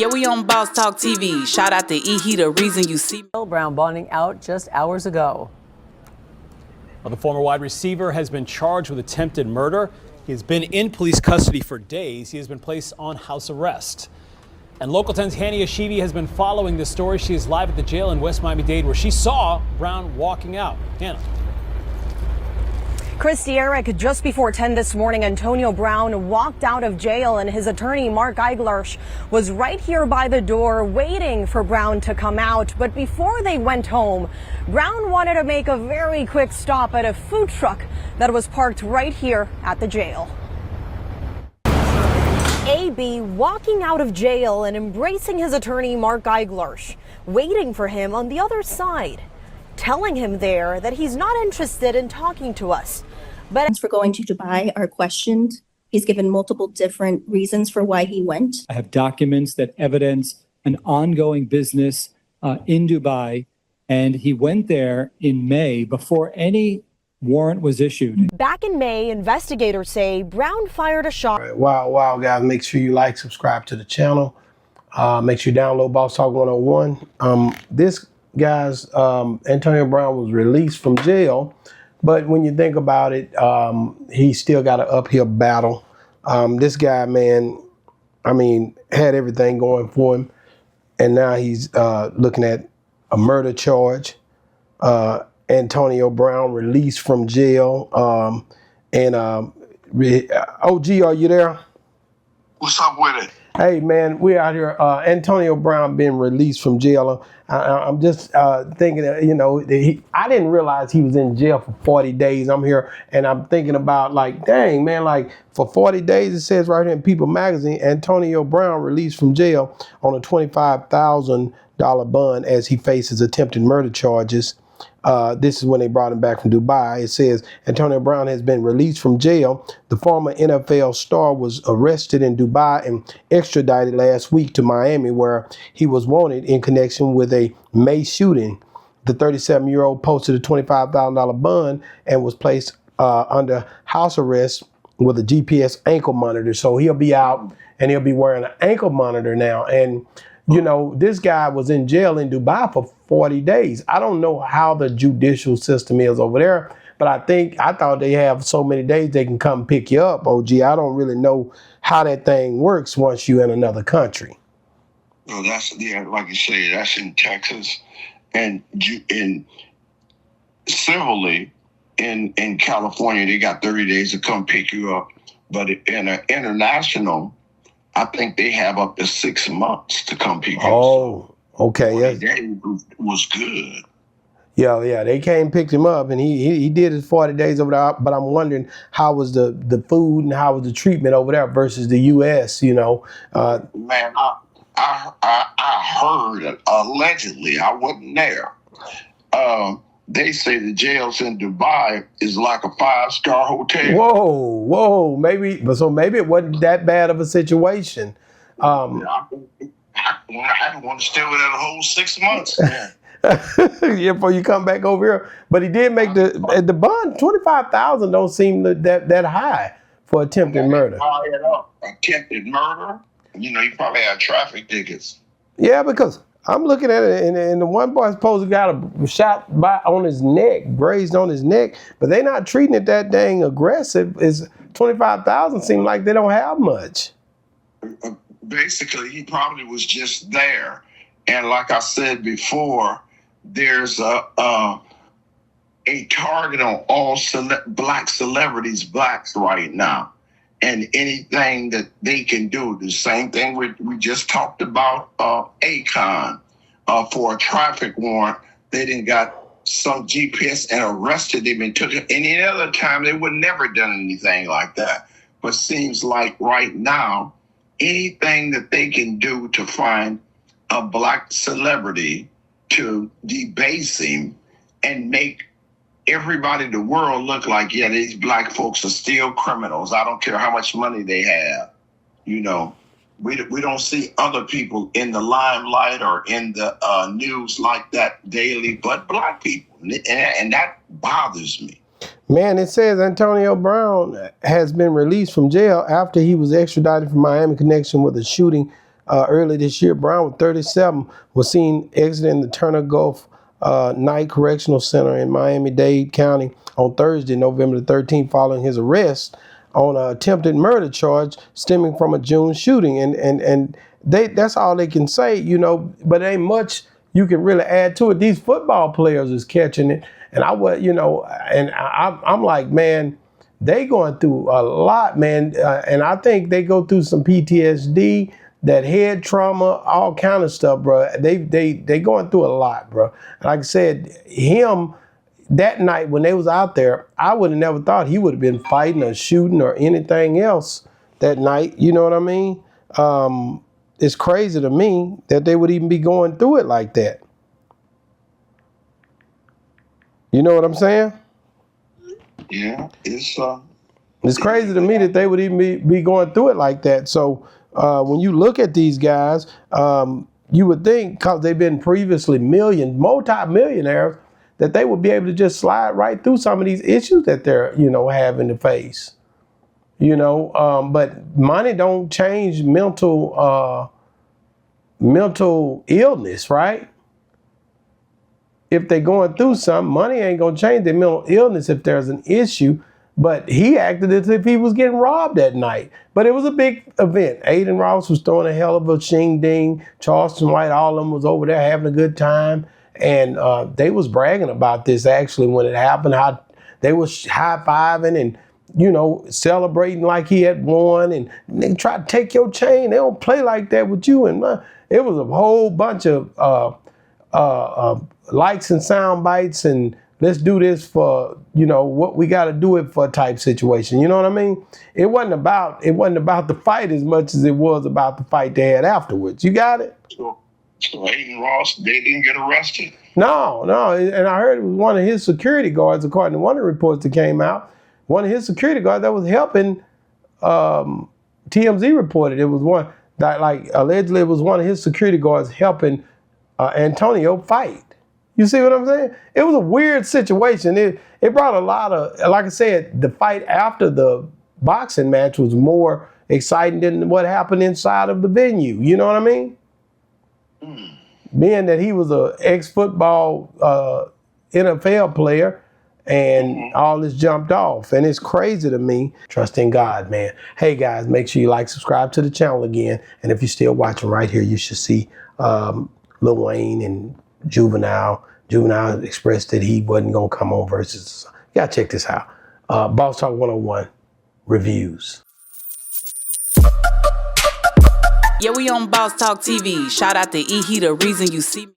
Yeah, we on Boss Talk TV. Shout out to E. He the reason you see. Brown bonding out just hours ago. Well, the former wide receiver has been charged with attempted murder. He has been in police custody for days. He has been placed on house arrest. And Local 10's Hania Shivi has been following this story. She is live at the jail in West Miami-Dade where she saw Brown walking out. Hannah. Christy, Eric, just before 10 this morning, Antonio Brown walked out of jail and his attorney, Mark Eiglarsh, was right here by the door waiting for Brown to come out. But before they went home, Brown wanted to make a very quick stop at a food truck that was parked right here at the jail. AB walking out of jail and embracing his attorney, Mark Eiglarsh, waiting for him on the other side, telling him there that he's not interested in talking to us. But for going to Dubai are questioned. He's given multiple different reasons for why he went. I have documents that evidence an ongoing business in Dubai, and he went there in May before any warrant was issued. Back in May, investigators say Brown fired a shot. Right. Wow, guys, make sure you like, subscribe to the channel. Make sure you download Boss Talk 101. This guy's Antonio Brown was released from jail. But when you think about it, he still got an uphill battle. This guy, man, I mean, had everything going for him. And now he's looking at a murder charge. Antonio Brown released from jail. OG, are you there? What's up with it? Hey, man, we're out here. Antonio Brown being released from jail. I'm just thinking, I didn't realize he was in jail for 40 days. I'm here and I'm thinking about like, dang, man, like for 40 days, it says right here in People magazine, Antonio Brown released from jail on a $25,000 bond as he faces attempted murder charges. This is when they brought him back from Dubai. It says Antonio Brown has been released from jail. The former NFL star was arrested in Dubai and extradited last week to Miami, where he was wanted in connection with a May shooting. The 37-year-old posted a $25,000 bond and was placed under house arrest with a GPS ankle monitor. So he'll be out and he'll be wearing an ankle monitor now. And this guy was in jail in Dubai for 40 days. I don't know how the judicial system is over there, but I thought they have so many days they can come pick you up, OG. I don't really know how that thing works once you're in another country. Well, like you say, that's in Texas. And civilly, in California, they got 30 days to come pick you up. But in an international, I think they have up to 6 months to come pick you up. Oh, okay. That was good. Yeah. They came, picked him up, and he did his 40 days over there. But I'm wondering how was the food and how was the treatment over there versus the U.S. Man, I heard allegedly. I wasn't there. They say the jails in Dubai is like a 5-star hotel. Whoa, maybe it wasn't that bad of a situation. I don't want to stay with that a whole 6 months. Yeah, before you come back over here. But he did make the bond. $25,000 don't seem that high for attempted murder. Attempted murder. You probably had traffic tickets. Yeah, because I'm looking at it, and the one boy supposed to got a shot on his neck, grazed on his neck, but they not treating it that dang aggressive. Is $25,000 seem like they don't have much. Basically, he probably was just there, and like I said before, there's a target on all black celebrities, blacks right now. And anything that they can do, the same thing we just talked about Akon for a traffic warrant. They didn't got some GPS and arrested him and took him. Any other time, they would never done anything like that. But seems like right now, anything that they can do to find a black celebrity to debase him and make everybody in the world look like, yeah, these black folks are still criminals. I don't care how much money they have. We don't see other people in the limelight or in the news like that daily, but black people. And that bothers me. Man, it says Antonio Brown has been released from jail after he was extradited from Miami in connection with a shooting early this year. Brown, with 37, was seen exiting the Turner Gulf Night Correctional Center in Miami-Dade County on Thursday, November the 13th, following his arrest on an attempted murder charge stemming from a June shooting. And that's all they can say, you know, but ain't much you can really add to it. These football players is catching it. And I'm like, man, they going through a lot, man. And I think they go through some PTSD, that head trauma, all kind of stuff, bro. They going through a lot, bro. Like I said, him that night when they was out there, I would have never thought he would have been fighting or shooting or anything else that night. You know what I mean? It's crazy to me that they would even be going through it like that. You know what I'm saying? Yeah, it's crazy to me that they would even be going through it like that. So when you look at these guys, you would think, because they've been previously multi-millionaires, that they would be able to just slide right through some of these issues that they're, you know, having to face. You know, but money don't change mental illness, right? If they're going through something, money ain't gonna change their mental illness if there's an issue. But he acted as if he was getting robbed that night. But it was a big event. Adin Ross was throwing a hell of a shing-ding. Charleston White, all of them was over there having a good time. And they was bragging about this actually when it happened, how they was high-fiving and, you know, celebrating like he had won. And they try to take your chain. They don't play like that with you. And it was a whole bunch of likes and sound bites and let's do this for, you know, what we got to do it for type situation. You know what I mean? It wasn't about the fight as much as it was about the fight they had afterwards. You got it? so Adin Ross, they didn't get arrested? No. And I heard it was one of his security guards, according to one of the reports that came out, one of his security guards that was helping, TMZ reported it was one that, like, allegedly it was one of his security guards helping Antonio fight. You see what I'm saying? It was a weird situation. It brought a lot of, like I said, the fight after the boxing match was more exciting than what happened inside of the venue. You know what I mean? Being that he was an ex-football NFL player and all this jumped off. And it's crazy to me. Trust in God, man. Hey, guys, make sure you like, subscribe to the channel again. And if you're still watching right here, you should see Lil Wayne and Juvenile. Juvenile expressed that he wasn't going to come on Versus. You got to check this out. Boss Talk 101 reviews. Yeah, we on Boss Talk TV. Shout out to E. He, the reason you see me.